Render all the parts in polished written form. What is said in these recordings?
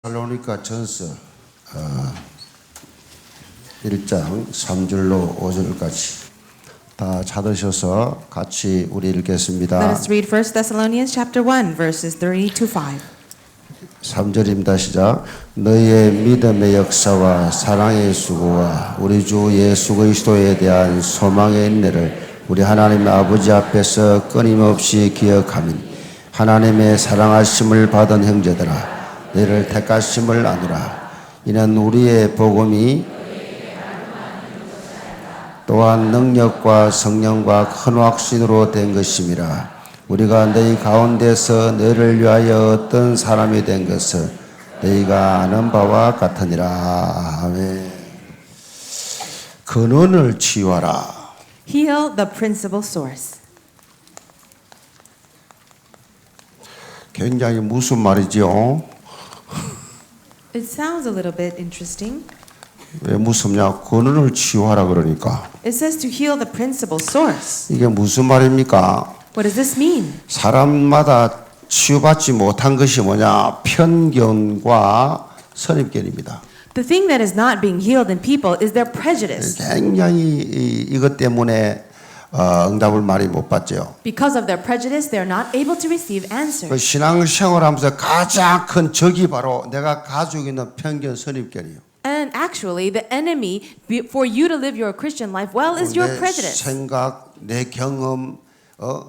살로니가 전서 1장 3절로 5절까지 다 찾으셔서 같이 우리 읽겠습니다. Let us read 1 Thessalonians chapter 1 verses 3 to 5. 3절입니다. 시작. 너희의 믿음의 역사와 사랑의 수고와 우리 주 예수 그리스도에 대한 소망의 인내를 우리 하나님 아버지 앞에서 끊임없이 기억하며 하나님의 사랑하심을 받은 형제들아 너희를 택하심을 아노라. 이는 우리의 복음이 또한 능력과 성령과 큰 확신으로 된 것임이라. 우리가 너희 가운데서 너희를 위하여 어떤 사람이 된 것을 너희가 아는 바와 같으니라. 아멘. 근원을 치유하라. Heal the principal source. 굉장히 무슨 말이죠? It sounds a little bit interesting. 왜 무섭냐? 근원을 치유하라 그러니까. It says to heal the principal source. 이게 무슨 말입니까? What does this mean? 사람마다 치유받지 못한 것이 뭐냐? 편견과 선입견입니다. The thing that is not being healed in people is their prejudice. 굉장히 이것 때문에 응답을 많이 못 받죠. Because of their prejudice, they are not able to receive 그 answers. 신앙생활하면서 가장 큰 적이 바로 내가 가지고 있는 편견, 선입견이에요. And actually, the enemy for you to live your Christian life well is your 내 prejudice. 생각, 내 경험,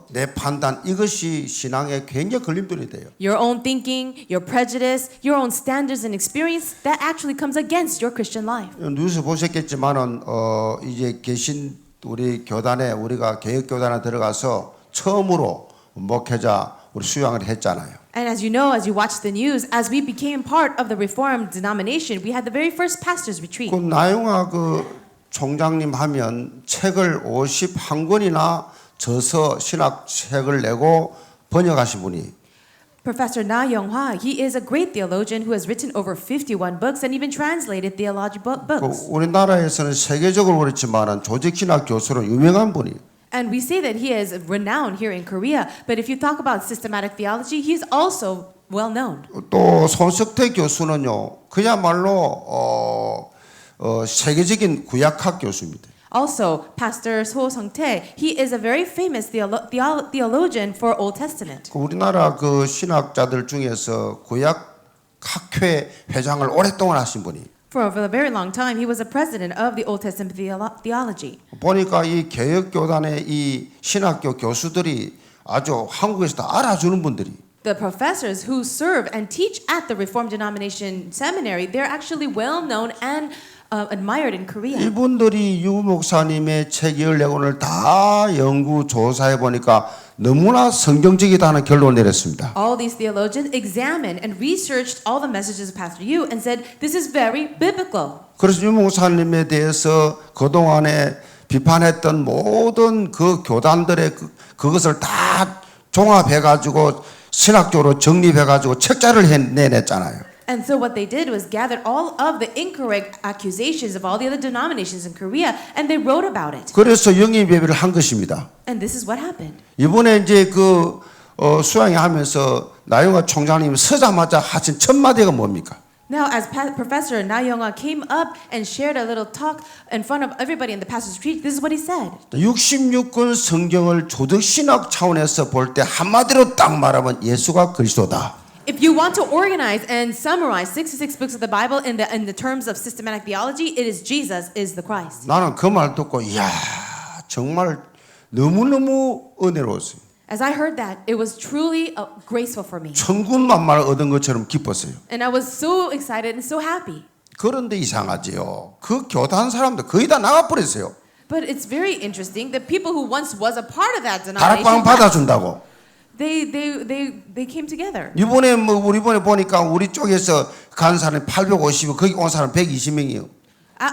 내 판단 이것이 신앙에 굉장히 걸림돌이 돼요. Your own thinking, your prejudice, your own standards and experience, that actually comes against your Christian life. 뉴스 보셨겠지만은 이제 계신 우리 교단에 우리가 개혁교단에 들어가서 처음으로 목회자 우리 수양을 했잖아요. And as you know, as you watch the news, as we became part of the Reformed denomination, we had the very first pastors' retreat. 그 나영아 그 총장님 하면 책을 51권이나 저서 신학 책을 내고 번역하신 분이 Professor Na Young-hwa, he is a great theologian who has written over 51 books and even translated theological 그 books. 우리나라에서는 세계적으로 그렇지만은 조직신학 교수로 유명한 분이. And we say that he is renowned here in Korea, but if you talk about systematic theology, he's also well known. 또 손석태 교수는요 그야말로 세계적인 구약학 교수입니다. Also, Pastor So Sung-tae, he is a very famous theologian for Old Testament. 그 우리나라 그 신학자들 중에서 구약학회 회장을 오랫동안 하신 분이. For a very long time, he was a president of the Old Testament theology. 보니까 이 개혁교단의 이 신학교 교수들이 아주 한국에서 다 알아주는 분들이. The professors who serve and teach at the Reformed Denomination Seminary, they're actually well known and admired in Korea. 이분들이 유 목사님의 책 14권을 다 연구 조사해 보니까 너무나 성경적이다는 결론을 내렸습니다. All these theologians examined and researched all the messages of Pastor Yu and said, this is very biblical. 그래서 유 목사님에 대해서 그동안에 비판했던 모든 그 교단들의 그것을 다 종합해 가지고 신학적으로 정립해 가지고 책자를 내냈잖아요. And so what they did was gathered all of the incorrect accusations of all the other denominations in Korea and they wrote about it. 그래서 영입 예배를 한 것입니다. And this is what happened. 이번에 이제 그 수양회 하면서 나영아 총장님 서자마자 하신 첫 마디가 뭡니까? Now, as Professor Na Young-hwa came up and shared a little talk in front of everybody in the pastor's retreat, this is what he said. 66권 성경을 조덕신학 차원에서 볼 때 한마디로 딱 말하면 예수가 그리스도다. If you want to organize and summarize 66 books of the Bible in the terms of systematic theology, it is Jesus is the Christ. 나는 그 말 듣고 이야 정말 너무너무 은혜로웠어요. As I heard that, it was truly graceful for me. 천군만마를 얻은 것처럼 기뻤어요. And I was so excited and so happy. 그런데 이상하지요. 그 교단 사람들 거의 다 나가버렸어요. But it's very interesting that people who once was a part of that 다락방 denomination, 받아준다고. they came together. 이번에 우리 이번에 보니까 우리 쪽에서 간 사람이 850, 거기 온 사람 120명이요.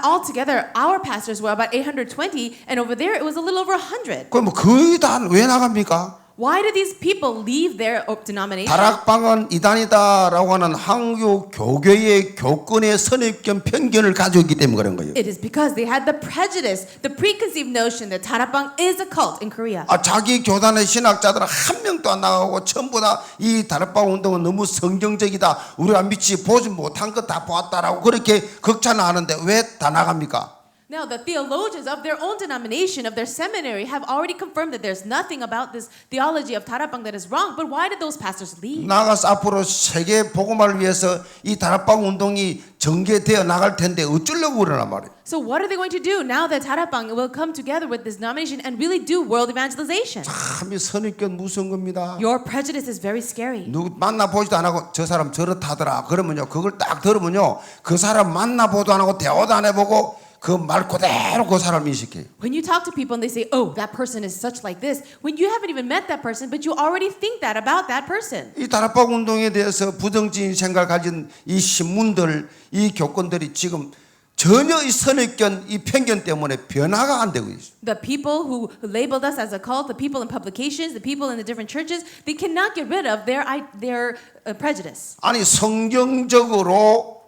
Altogether, our pastors were about 820, and over there it was a little over 100. 그럼 거의 다 왜 나갑니까? Why do these people leave their denomination? 다락방은 이단이다라고 하는 한국 교계의 교권의 선입견 편견을 가지고 있기 때문에 그런 거예요. It is because they had the prejudice, the preconceived notion that Tarapang is a cult in Korea. 자기 교단의 신학자들은 한 명도 안 나가고 전부 다 이 다락방 운동은 너무 성경적이다. 우리가 미치 보지 못한 거 다 보았다라고 그렇게 극찬하는데 왜 다 나갑니까? Now, the theologians of their own denomination, of their seminary, have already confirmed that there's nothing about this theology of Tarapang that is wrong. But why did those pastors leave? 나가서 앞으로 세계 복음화를 위해서 이 다락방 운동이 전개되어 나갈 텐데 어쩌려고 그러나 말이에요. So what are they going to do now that Tarapang will come together with this denomination and really do world evangelization? 참 이 선입견 무서운 겁니다. Your prejudice is very scary. 누구 만나보지도 안 하고 저 사람 저렇다더라 그러면요 그걸 딱 들으면요 그 사람 만나보도 안 하고 대화도 안 해보고 그 말 그대로 그 사람 인식해요. When you talk to people and they say, oh, that person is such like this, when you haven't even met that person, but you already think that about that person. 이 다락방 운동에 대해서 부정적인 생각을 가진 이 신문들, 이 교권들이 지금 전혀 이 선입견, 이 편견 때문에 변화가 안 되고 있어요. The people who labeled us as a cult, the people in publications, the people in the different churches, they cannot get rid of their prejudice. 아니 성경적으로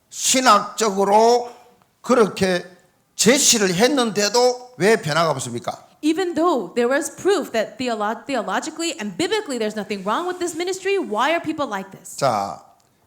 신학적으로 그렇게 제시를 했는데도 왜 변화가 없습니까? Even though there was proof that theologically and biblically there's nothing wrong with this ministry, why are people like this? 자,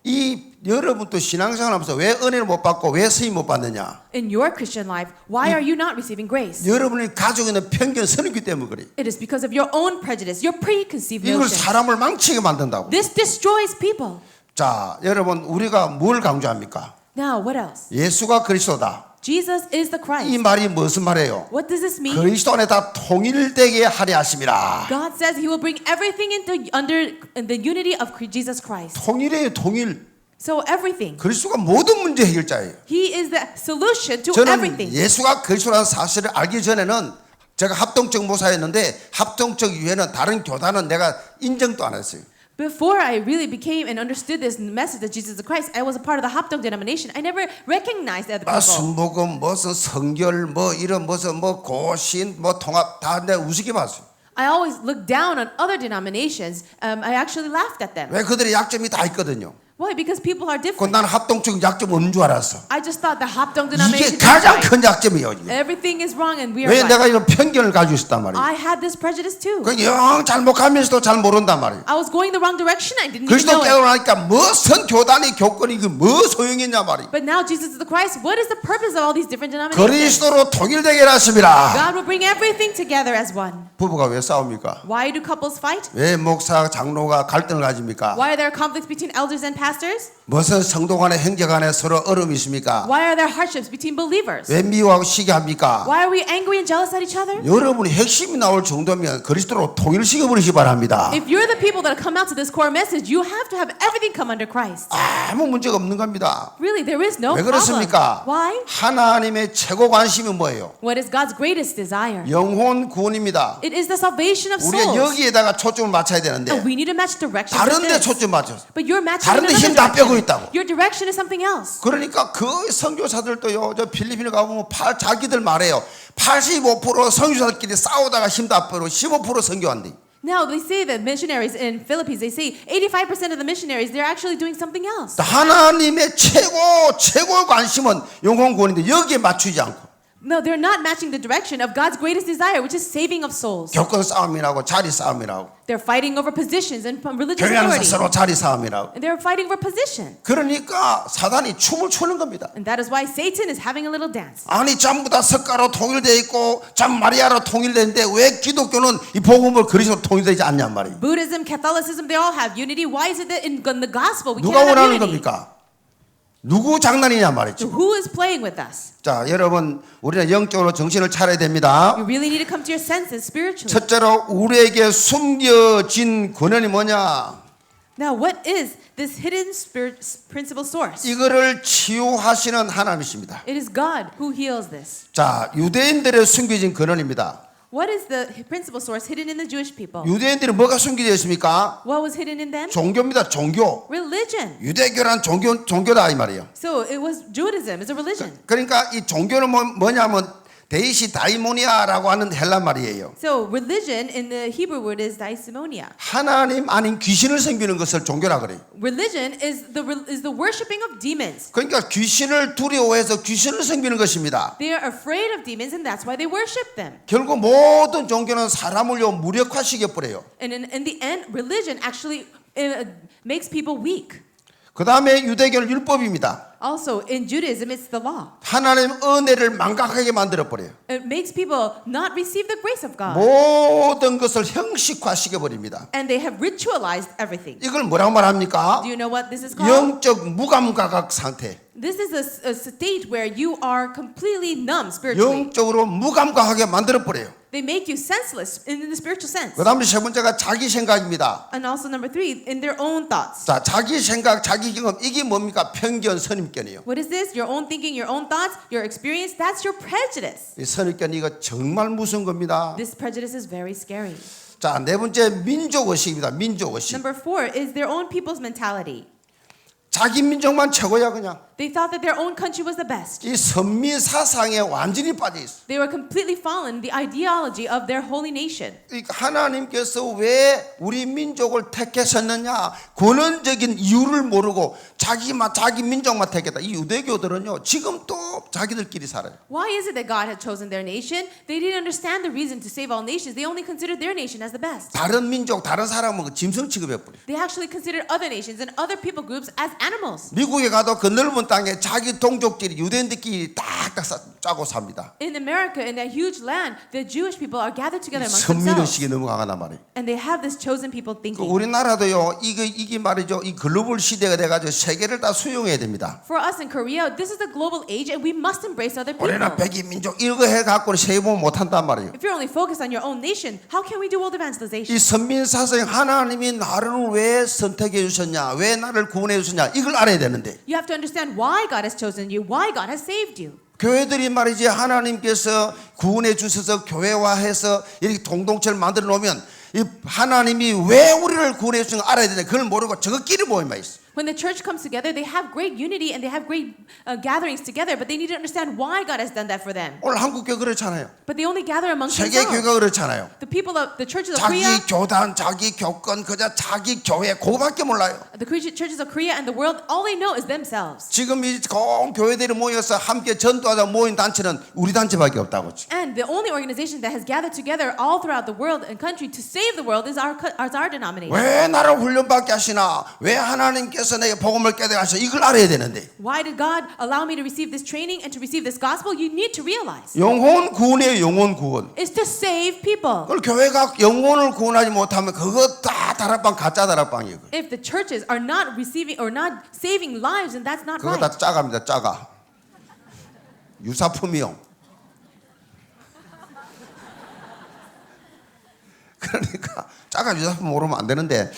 이 여러분도 신앙생활하면서 왜 은혜를 못 받고 왜 쓰임 못 받느냐? In your Christian life, why are you not receiving grace? 여러분이 가지고 있는 편견 선입견 때문에 그래. It is because of your own prejudice, your preconceived 이걸 notions. 사람을 망치게 만든다고. This destroys people. 자, 여러분 우리가 뭘 강조합니까? Now, what else? 예수가 그리스도다. Jesus is the 이 Christ. 말이 무슨 말이에요? What does this mean? 그리스도 안에 다 통일되게 하려 하심이라. God says He will bring everything under the unity of Jesus Christ. 통일이에요, 통일. So everything. 그리스도가 모든 문제 해결자예요. He is the solution to 저는 everything. 예수가 그리스도라는 사실을 알기 전에는 제가 합동적 모사였는데 합동적 이후에는 다른 교단은 내가 인정도 안 했어요. Before I really became and understood this message that Jesus is the Christ, I was a part of the Hapdong denomination. I never recognized the other people. 순복음 무슨 성결 뭐 이런 무슨 뭐 고신 뭐 통합 다 내가 우습게 봤어요. I always looked down on other denominations. I actually laughed at them. 왜 그들의 약점이 다 있거든요. Why? Because people are 그 different. 나는 합동적 약점 없는 줄 알았어. I just thought the Hapdong 이게 denomination is 가장 right. 큰 약점이에요. 이게. Everything is wrong and we are 왜 right. 내가 이런 편견을 가지고 있었단 말이에요. I had this prejudice too. 그 영 잘못하면서도 잘 모른단 말이에요. I was going the wrong direction. I didn't even 그리스도 know it. 깨어나니까 무슨 교단이 교권이 그 뭐 소용이냐 말이에요. But now Jesus is the Christ. What is the purpose of all these different denominations? 그리스도로 통일되게 하십니다. God will bring everything together as one. 부부가 왜 싸웁니까? Why do couples fight? 왜 목사 장로가 갈등을 가집니까? Why are there conflicts between elders and pastors? 무슨 성도 간에 형제 간에 서로 어려움이 있습니까? Why are there hardships between believers? 왜 미워하고 시기합니까? Why are we angry and jealous at each other? 여러분이 핵심이 나올 정도면 그리스도로 통일시켜 버리시 바랍니다. If you're the people that come out to this core message, you have to have everything come under Christ. 아무 문제가 없는 겁니다. Really, there is no 왜 problem. 그렇습니까? Why? 하나님의 최고 관심이 뭐예요? What is God's greatest desire? 영혼 구원입니다. It is the salvation of 우리가 souls. 여기에다가 초점을 맞춰야 되는데 And we need to match direction 다른 with 데 this. 초점 맞췄어. But you're matching 다른 데 in 힘 다 another 빼고 direction. 있다고. Your direction is something else. 그러니까 그 선교사들도요. 저 필리핀에 가보면 자기들 말해요. 85% 선교사들끼리 싸우다가 힘 다 빼고 15% 선교한대. Now they say that missionaries in Philippines, they say 85% of the missionaries, they're actually doing something else. 하나님의 최고 관심은 영혼 구원인데 여기에 맞추지 않고 No, they're not matching the direction of God's greatest desire, which is saving of souls. 교권 싸움이라고 자리 싸움이라고 They're fighting over positions and religious 교회 안에서 authority. 서로 자리 싸움이라고. And they're fighting for position. 그러니까 사단이 춤을 추는 겁니다. And that is why Satan is having a little dance. 아니 전부 다 석가로 통일되어 있고 전 마리아로 통일되는데 왜 기독교는 이 복음을 그리스도로 통일되지 않냔 말이에요. Buddhism, Catholicism, they all have unity. Why is it that in the gospel we 누가 can't have 원하는 unity? 겁니까? 누구 장난이냐 So 말이죠. who is playing with us? 자, 여러분 우리는 영적으로 정신을 차려야 됩니다. You really need to come to your senses spiritually. 첫째로 우리에게 숨겨진 권한이 뭐냐? Now, what is this hidden spirit principal source? 이거를 치유하시는 하나님이십니다. It is God who heals this. 자, 유대인들의 숨겨진 권한입니다. What is the principal source hidden in the Jewish people? 유대인들은 뭐가 숨겨져 있습니까? What was hidden in them? 종교입니다. 종교. Religion. 유대교란 종교다 이 말이에요. So it was Judaism. It's a religion. 그러니까 이 종교는 뭐냐면 데이시 다이모니아라고 하는 헬라 말이에요. So religion in the Hebrew word is daimonia. 하나님 아닌 귀신을 섬기는 것을 종교라 그래요. Religion is the worshiping of demons. 그러니까 귀신을 두려워해서 귀신을 섬기는 것입니다. They are afraid of demons and that's why they worship them. 결국 모든 종교는 사람을요 무력화시켜 버려요. And in the end, religion actually makes people weak. 그 다음에 유대교는 율법입니다. Also, in Judaism, it's the law. 하나님 은혜를 망각하게 만들어 버려요. It makes people not receive the grace of God. 모든 것을 형식화시켜 버립니다. And they have ritualized everything. 이걸 뭐라고 말합니까? Do you know what this is called? 영적 무감각학 상태. This is a state where you are completely numb spiritually. 영적으로 무감각하게 만들어 버려요. They make you senseless in the spiritual sense. 그 다음에 세 번째가 자기 생각입니다. And also number 3, in their own thoughts. 자, 자기 생각, 자기 경험 이게 뭡니까? 편견, 선입견이에요. What is this? Your own thinking, your own thoughts, your experience, that's your prejudice. 이 선입견 이거 정말 무서운 겁니다. This prejudice is very scary. 자, 네 번째 민족의식입니다. 민족의식. Number 4 is their own people's mentality. 자기 민족만 최고야 그냥. They thought that their own country was the best. 이 선미 사상에 완전히 빠져 있어. They were completely fallen the ideology of their holy nation. 하나님께서 왜 우리 민족을 택하셨느냐 근원적인 이유를 모르고 자기 민족만 택했다. 이 유대교들은요 지금 또 자기들끼리 살아요. Why is it that God had chosen their nation? They didn't understand the reason to save all nations. They only considered their nation as the best. 다른 민족, 다른 사람은 짐승 취급해 버려. They actually considered other nations and other people groups as animals. 미국에 가도 그 넓은 땅에 자기 동족끼리 유대인들끼리 딱딱 짜고 삽니다. In America, in that huge land, the Jewish people are gathered together amongst 선민의식이 themselves. 너무 강하단 말이에요. And they have this chosen people thinking. 우리나라도요 이게 말이죠 이 글로벌 시대가 돼가지고 세계를 다 수용해야 됩니다. For us in Korea, this is the global age and we must embrace other people. 우리는 백인 민족 이거 해갖고는 세계 보면 못한단 말이에요. If you're only focused on your own nation, how can we do world evangelization? 이 선민 사상 하나님이 나를 왜 선택해 주셨냐 왜 나를 구원해 주셨냐 이걸 알아야 되는데 You have to understand why God has chosen you, why God has saved you. 교회들이 말이지 하나님께서 구원해 주셔서 교회화해서 이렇게 공동체를 만들어 놓으면 이 하나님이 왜 우리를 구원해 주셨는지 알아야 되는데 그걸 모르고 저것끼리 모여만 있어. When the church comes together, they have great unity and they have great gatherings together, but they need to understand why God has done that for them. 오늘 한국 교회 그렇잖아요. But they only gather amongst 세계 themselves. 교회가 그렇잖아요. The people of the churches of 자기 Korea, 교단, 자기 교권, 그저 자기 교회 그거밖에 몰라요. the churches of Korea and the world, all they know is themselves. 지금 이 교회들이 모여서 함께 전도하자 모인 단체는 우리 단체밖에 없다고. And the only organization that has gathered together all throughout the world and country to save the world is our denomination. 왜 나를 훈련받게 하시나? 왜 하나님께서 내게 복음을 깨닫게 하시나? 이걸 알아야 되는데. Why did God allow me to receive this training and to receive this gospel? You need to realize. 영혼 구원이에요. 영혼 구원. Is to save people. 그걸 교회가 영혼을 구원하지 못하면 그거 다 다락방 가짜 다락방이에요. If the churches are not receiving or not saving lives, then that's not 그거 다 right. 짜갑니다. 짜가. 유사품이요. 그러니까 짜가 유사품 모르면 안 되는데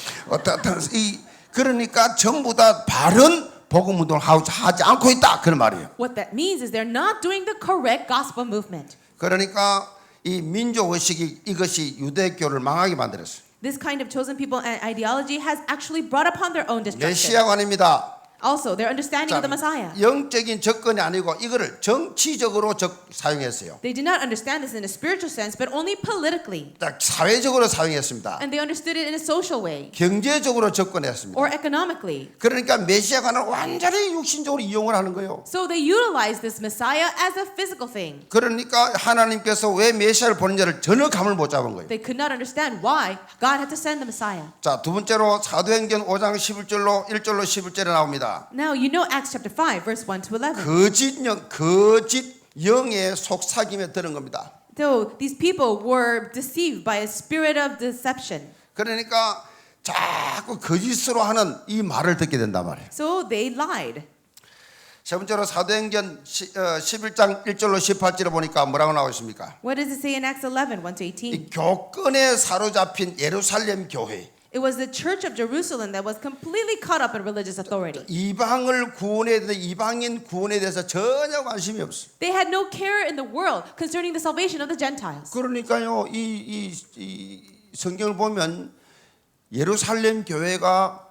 그러니까 전부 다 바른 복음 운동을 하지 않고 있다 그런 말이에요. What that means is they're not doing the correct gospel movement. 그러니까 이 민족 의식이 이것이 유대교를 망하게 만들었어요. This kind of chosen people and ideology has actually brought upon their own destruction. 메시아관입니다. Also, their understanding of the Messiah. 영적인 접근이 아니고 이거를 정치적으로 사용했어요. They did not understand this in a spiritual sense, but only politically. 사회적으로 사용했습니다. And they understood it in a social way 경제적으로 접근했습니다. or economically. 그러니까 메시아관을 완전히 육신적으로 이용을 하는 거예요. So they utilized this Messiah as a physical thing. 그러니까 하나님께서 왜 메시아를 보는지를 전혀 감을 못 잡은 거예요. They could not understand why God had to send the Messiah. 자, 두 번째로 사도행전 5장 11절로 1절로 11절에 나옵니다. Now, you know Acts chapter 5, verse 1 to 11. 거짓 영의 속삭임에 드는 겁니다. So these people were deceived by a spirit of deception. 그러니까 자꾸 거짓으로 하는 이 말을 듣게 된단 말이에요. So they lied. 세 번째로 사도행전 11장 1절로 18절에 보니까 뭐라고 나와 있습니까? What does it say in Acts 11, 1 to 18? 이 교권에 사로잡힌 예루살렘 교회. It was the church of Jerusalem that was completely caught up in religious authority. 이방을 구원해야 되는데 이방인 구원에 대해서 전혀 관심이 없어. They had no care in the world concerning the salvation of the Gentiles. 그러니까요, 이 성경을 보면 예루살렘 교회가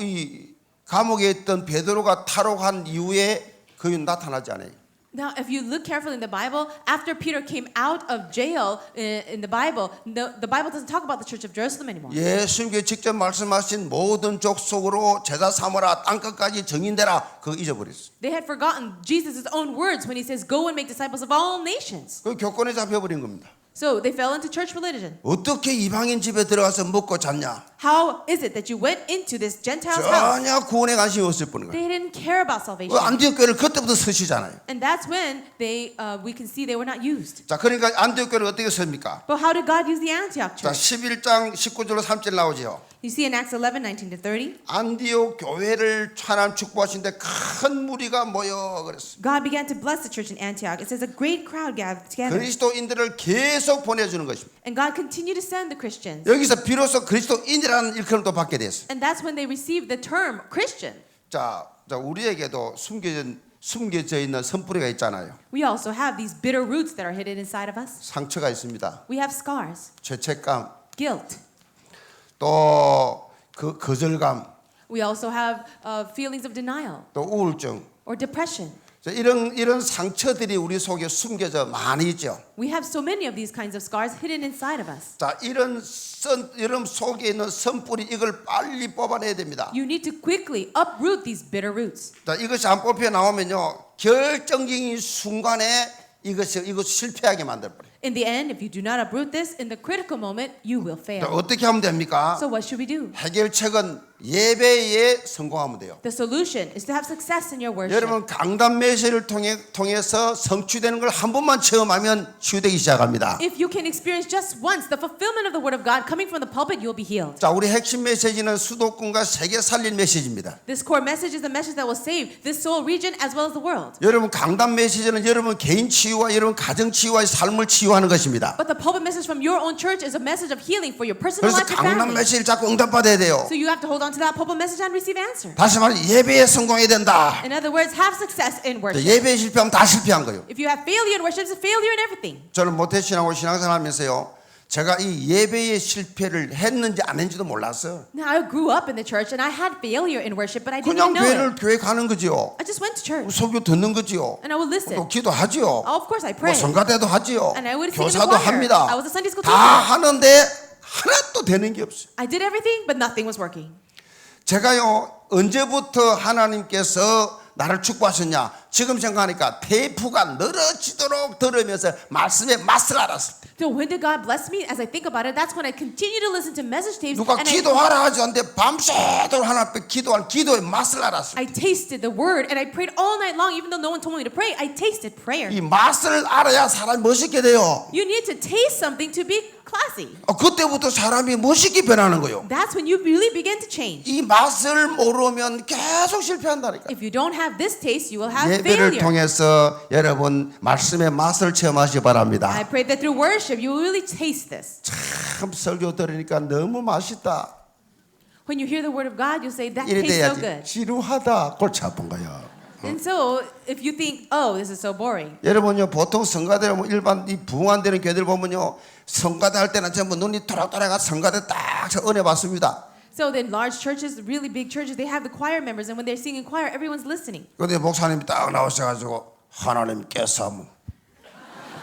이 감옥에 있던 베드로가 탈옥한 이후에 거의 나타나지 않아요. Now, if you look carefully in the Bible, after Peter came out of jail in the Bible doesn't talk about the church of Jerusalem anymore. 예수님께 직접 말씀하신 모든 족속으로 제자 삼으라 땅끝까지 정인되라 그거 잊어버렸어. They had forgotten Jesus' own words when he says, "Go and make disciples of all nations." 그 교권에 잡혀버린 겁니다. So they fell into church religion. 어떻게 이방인 집에 들어가서 먹고 잤냐? How is it that you went into this Gentile's house? 전혀 구원에 관심이 없을 뿐인 거예요. They didn't care about salvation. 안디옥 교회를 그때부터 서시잖아요. And that's when we can see they were not used. 자, 그러니까 안디옥 교회를 어떻게 섭니까? But how did God use the Antioch 자, church? 11장 19절로 3절 나오죠. You see in Acts 11:19-30, 안디옥 교회를 하나님 축복하신데 큰 무리가 모여 그랬어. God began to bless the church in Antioch. It says a great crowd gathered together. 그리스도인들을 계속 보내주는 것입니다. And God continued to send the Christians. 여기서 비로소 그리스도인이라는 일컬음도 받게 됐어. And that's when they received the term Christian. 자, 우리에게도 숨겨져 있는 선뿌리가 있잖아요. We also have these bitter roots that are hidden inside of us. 상처가 있습니다. We have scars, 죄책감, guilt. 또 거절감, We also have feelings of denial 또 우울증. or depression. 자, 이런 상처들이 우리 속에 숨겨져 많이 있죠. We have so many of these kinds of scars hidden inside of us. 자, 이런 속에 있는 선뿌리 이걸 빨리 뽑아내야 됩니다. You need to quickly uproot these bitter roots. 자, 이것이 안 뽑혀 나오면요 결정적인 순간에 이것 실패하게 만들어버려요. In the end, if you do not uproot this, in the critical moment, you will 자, fail. 어떻게 하면 됩니까? So what should we do? 해결책은 예배에 성공하면 돼요. The solution is to have success in your worship. 여러분 강단 메시지를 통해서 성취되는 걸 한 번만 체험하면 치유되기 시작합니다. If you can experience just once the fulfillment of the word of God coming from the pulpit, you'll be healed. 자, 우리 핵심 메시지는 수도권과 세계 살릴 메시지입니다. This core message is the message that will save this soul region as well as the world. 여러분 강단 메시지는 여러분 개인 치유와 여러분 가정 치유와 삶을 치유하는 것입니다. But the pulpit message from your own church is a message of healing for your personal 그래서 life and 강단 family. 메시지를 자꾸 응답받아야 돼요. So you have to hold on to that pulpit message and receive answer. 다시 말해 예배에 성공해야 된다. In other words, have success in worship. 예배에 실패하면 다 실패한 거예요. If you have failure in worship, it's a failure in everything. 저는 모태신앙고 신앙생활 하면서요 제가 이 예배의 실패를 했는지 안 했는지도 몰랐어요. Now I grew up in the church and I had failure in worship, but I didn't 그냥 know it. 교회 가는 거지요. I just went to church 설교 듣는 거지요. and I would listen. 또 기도하지요. Of course, I 뭐 prayed. 성가대도 하지요. And I would sing in the 교사도 choir. 합니다. I was a Sunday school 다 teacher. 하는데 하나도 되는 게 없어요. I did everything, but nothing was working. 제가요 언제부터 하나님께서 나를 축복하셨냐 지금 생각하니까 테이프가 늘어지도록 들으면서 말씀의 맛을 알았을 때 So when did God bless me? As I think about it, that's when I continue to listen to message tapes 누가 and 기도하라 하지 않는데 밤새도록 하나님 앞에 기도한 기도의 맛을 알았을 때 I tasted the word and I prayed all night long even though no one told me to pray. I tasted prayer. 이 맛을 알아야 사람이 멋있게 돼요. You need to taste something to be classy. 그때부터 사람이 멋있게 변하는 거예요. That's when you really begin to change. 이 맛을 모르면 계속 실패한다니까. If you don't have this taste, you will have 예배를 failure. 통해서 여러분 말씀의 맛을 체험하시기 바랍니다. I pray that through worship you will really taste this. 참 설교 들으니까 너무 맛있다. When you hear the word of God, you'll say that 이래 tastes so 돼야지. good. 지루하다. 골치 아픈 거야. And so, if you think, oh, this is so boring. 여러분요 보통 성가대 뭐 일반 이 부흥안되는 교회들 보면요 성가대 할 때는 전부 눈이 또락또락가 성가대 딱 은혜 받습니다. So then large churches, really big churches, they have the choir members and when they're singing choir, everyone's listening. 근데 목사님이 딱 나오셔가지고 하나님께서 뭐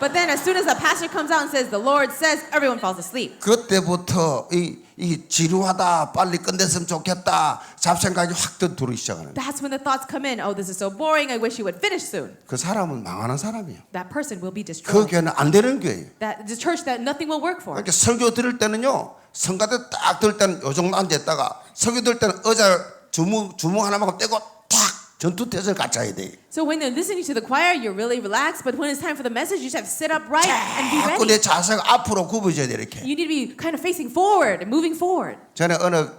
But then as soon as the pastor comes out and says, the Lord says, everyone falls asleep. 그때부터 이 지루하다 빨리 끝냈으면 좋겠다 잡생각이 확 들어오기 시작하는. That's when the thoughts come in. Oh, this is so boring. I wish he would finish soon. 그 사람은 망하는 사람이에요. That person will be 그 destroyed. 교회는 안 되는 교회예요. That the church that nothing will work for. 그러니까 설교 들을 때는요 성가대 딱 들을 때는 요 정도 앉아있다가 설교 들을 때는 의자 주무 하나만큼 떼고 탁 전투태세를 갖춰야 돼. So when they're listening to the choir, you're really relaxed. But when it's time for the message, you just have to sit upright and be 자꾸 ready. 내 자세가 앞으로 굽어져야 돼 이렇게. You need to be kind of facing forward and moving forward. 전에 어느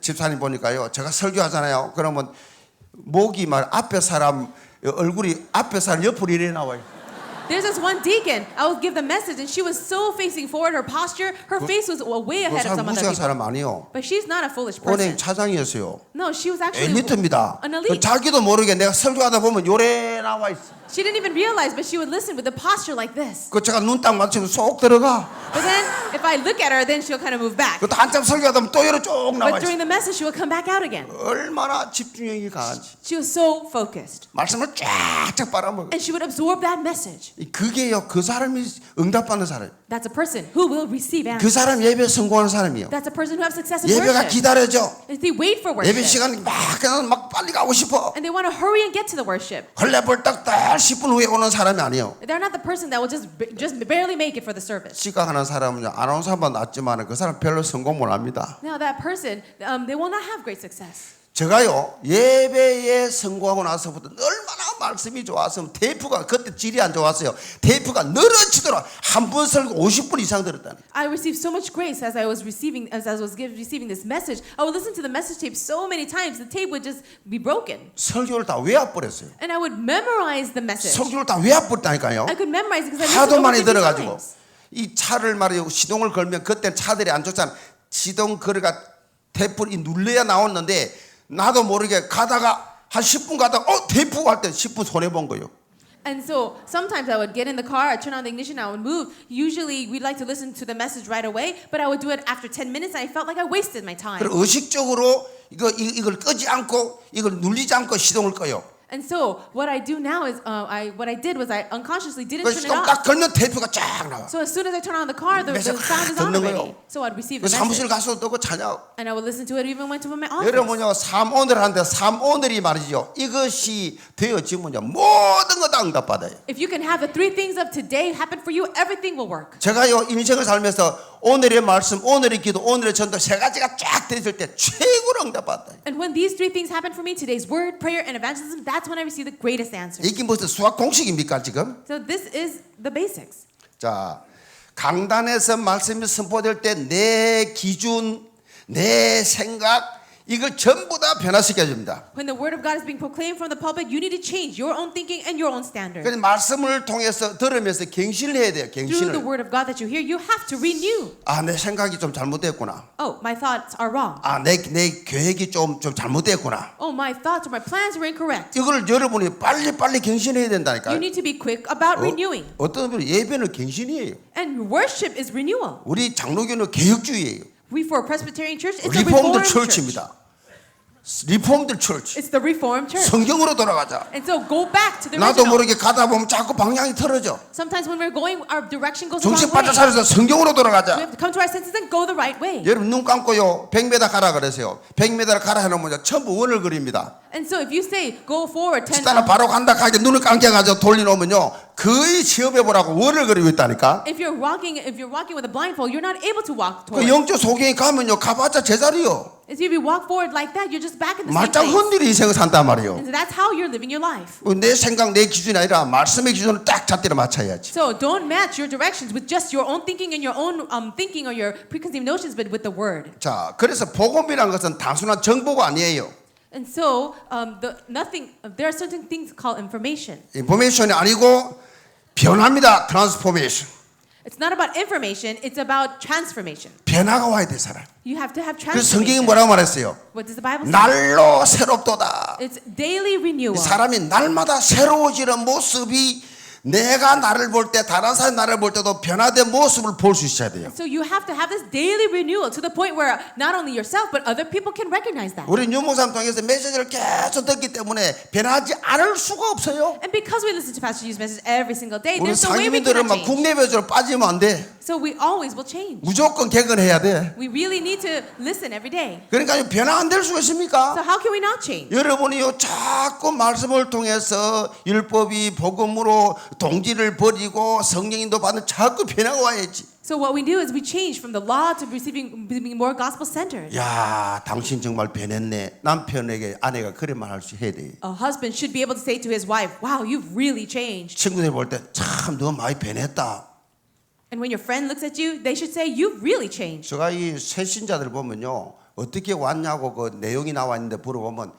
집사님 보니까요 제가 설교하잖아요. 그러면 목이 말 앞에 사람 얼굴이 앞에 사람 옆으로 이래 나와요. There's this one deacon. I would give the message, and she was so facing forward. Her posture, her face was way 그 ahead of 사람 some other 무식한 people. 사람 아니요. But she's not a foolish 은행 person. 차장이었어요. No, she was actually 엘리트입니다. an elite. 자기도 모르게 내가 설교하다 보면 요래 나와 있어. She didn't even realize, but she would listen with a posture like this. 그 제가 눈 딱 맞추면 쏙 들어가. But then, if I look at her, then she'll kind of move back. 그것도 한참 설교하다 보면 또 이러 쭉 나와 But 있어. during the message, she will come back out again. 얼마나 집중력이 강한지. She was so focused. 말씀을 쫙쫙 빨아먹어. And she would absorb that message. 그게요, 그 사람이 응답받는 사람. That's a person who will receive 그 answers. 사람 예배 성공하는 사람이요. That's a person who has success in 예배가 worship. 기다려져. And they wait for 예배 worship. 시간 막 빨리 가고 싶어. And they want to hurry and get to the worship. 헐레벌떡 딱 10분 후에 오는 사람이 아니에요. They're not the person that will just barely make it for the service. 시각하는 사람은요, 아나운서 한번 났지만 그 사람 별로 성공 못 합니다. Now that person, they will not have great success. 제가요, 예배에 성공하고 나서부터 얼마나 말씀이 좋았으면 테이프가 그때 질이 안 좋았어요. 테이프가 늘어지도록 한 번 설교 50분 이상 들었다니. I received so much grace as I was receiving this message. I would listen to the message tape so many times, the tape would just be broken. 설교를 다 외워버렸어요. And I would memorize the message. 설교를 다 외워버렸다니까요. I could memorize it because I 하도 listened 많이 over 50 들어가지고 times. 이 차를 말이요, 시동을 걸면 그때 차들이 안 좋잖아. 시동 거리가 테이프를 눌러야 나왔는데 나도 모르게 가다가 한 10분 가다가 테이프 할 때 10분 손해 본 거예요. And so sometimes I would get in the car, I'd turn on the ignition, I would move. Usually we'd like to listen to the message right away, but I would do it after 10 minutes and I felt like I wasted my time. 그리고 의식적으로 이걸 끄지 않고 이걸 눌리지 않고 시동을 꺼요. And so what I do now is, what I did was I unconsciously didn't 그 turn it 시동 딱 off. 걸면 테이프가 쫙 나와. So as soon as I turn on the car, the 그래서 sound is on 듣는 already. 거예요. So I'd receive 그 the 사무실 message. 가서 또 찬양. And I would listen to it even went to my office. 여러분요, 삶 오늘 하는데 삶 오늘이 말이죠. 이것이 되어지면요, 모든 거 다 응답받아요. If you can have the three things of today happen for you, everything will work. 제가요, 인생을 살면서 오늘의 말씀, 오늘의 기도, 오늘의 전도 세 가지가 쫙 됐을 때 최고로 응답받아요. And when these three things happen for me, today's word, prayer, and evangelism, that's when I receive the greatest answers. 이게 무슨 수학 공식입니까 지금? So this is the basics. 자, 강단에서 말씀이 선포될 때 내 기준, 내 생각 이걸 전부 다 변화시켜 줍니다. When the word of God is being proclaimed from the pulpit, you need to change your own thinking and your own standard. 그래서 말씀을 통해서 들으면서 갱신을 해야 돼요. Through the 갱신을. word of God that you hear, you have to renew. 아, 내 생각이 좀 잘못됐구나. Oh, my thoughts are wrong. 아, 내 계획이 좀 잘못됐구나. Oh, my thoughts or my plans were incorrect. 이걸 여러분이 빨리 갱신해야 된다니까요. You need to be quick about renewing. 어떤 분은 예배는 갱신이에요. And worship is renewal. 우리 장로교는 개혁주의예요. We for Presbyterian Church, it's a 리폼드 reformed church. 철치입니다. 리폼드 철치. It's the reformed church. 성경으로 돌아가자. And so go back to the 나도 original. 모르게 가다 보면 자꾸 방향이 틀어져. Sometimes when we're going, our direction goes the wrong 정신 way. 바짝 차려서 성경으로 We 돌아가자. have to come to our senses and go the right way. 여러분 눈 감고요. 100m 가라 그러세요. 100m를 가라 해놓으면 전부 원을 그립니다. And so if you say go forward 10 일단은 바로 간다 하게 눈을 감겨가지고 돌려놓으면요. 거의 시험해보라고 원을 그리고 있다니까. if you're walking with a blindfold, you're not able to walk 그 toward. 영적 소경이 가면요. 가봤자 제자리요. If you walk forward like that, you're just back in the same 말짱 place. 흔들이 인생을 산단 말이에요. And so that's how you're living your life. 내 생각, 내 기준이 아니라 말씀의 기준을 딱 잣대로 맞춰야지. So don't match your directions with just your own thinking and your own thinking or your preconceived notions, but with the word. 자, 그래서 복음이란 것은 단순한 정보가 아니에요. And so there are certain things called information. 인포메이션이 아니고 변화입니다. 트랜스포메이션. It's not about information, it's about transformation. 변화가 와야 돼 사람. You have to have 그래서 성경이 transformation. 뭐라고 말했어요? What does the Bible say? 날로 새롭도다. It's daily renewal. 사람이 날마다 새로워지는 모습이 내가 나를 볼 때 다른 사람이 나를 볼 때도 변화된 모습을 볼 수 있어야 돼요. So you have to have this daily renewal to the point where not only yourself but other people can recognize that. 우리 유목사님 통해서 메시지를 계속 듣기 때문에 변하지 않을 수가 없어요. And because we listen to Pastor Yu's message every single day, 우리 there's no way we 상임인들은 cannot 막 change. 국내 배우로 빠지면 안 돼. So we always will change. 무조건 개근해야 돼. We really need to listen every day. 그러니까 변화 안 될 수가 So 있습니까? how can we not change? 여러분이요 자꾸 말씀을 통해서 율법이 복음으로 동지를 버리고 성령인도 받는 자꾸 변화가 와야지. So what we do is we change from the law to being more gospel centered. 야, 당신 정말 변했네. 남편에게 아내가 그래 말할 수 해야 돼. A husband should be able to say to his wife, "Wow, you've really changed." 친구들 볼 때 참 너 많이 변했다. And when your friend looks at you, they should say, "You've really changed." 제가 이 새신자들 보면요 어떻게 왔냐고 그 내용이 나와 있는데 물어보면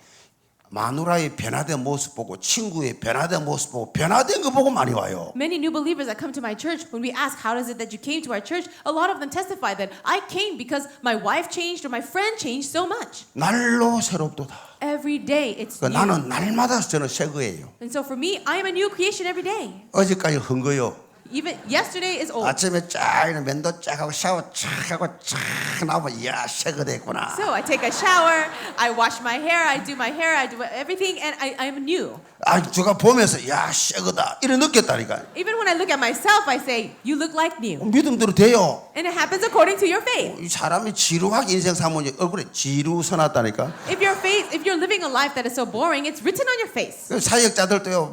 마누라의 변화된 모습 보고 친구의 변화된 모습 보고 변화된 거 보고 많이 와요. Many new believers that come to my church, when we ask, how is it that you came to our church? A lot of them testify that I came because my wife changed or my friend changed so much. 날로 새롭도다. Every day it's new. 나는 날마다 저는 새 거예요. And so for me, I am a new creation every day. 어제까지 헌 거요. Even yesterday is old. 아침에 쫙 면도 쫙 하고 샤워 쫙 하고 쫙 나오면 이야 새거 됐구나. So I take a shower, I wash my hair, I do my hair, I do everything, and I'm new. 아 제가 보면서 야 새거다 이래 느꼈다니까. Even when I look at myself, I say, you look like new. 믿음대로 돼요. And it happens according to your faith. 이 사람이 지루하게 인생 살면 얼굴에 지루 써놨다니까. If you're living a life that is so boring, it's written on your face. 사역자들도요,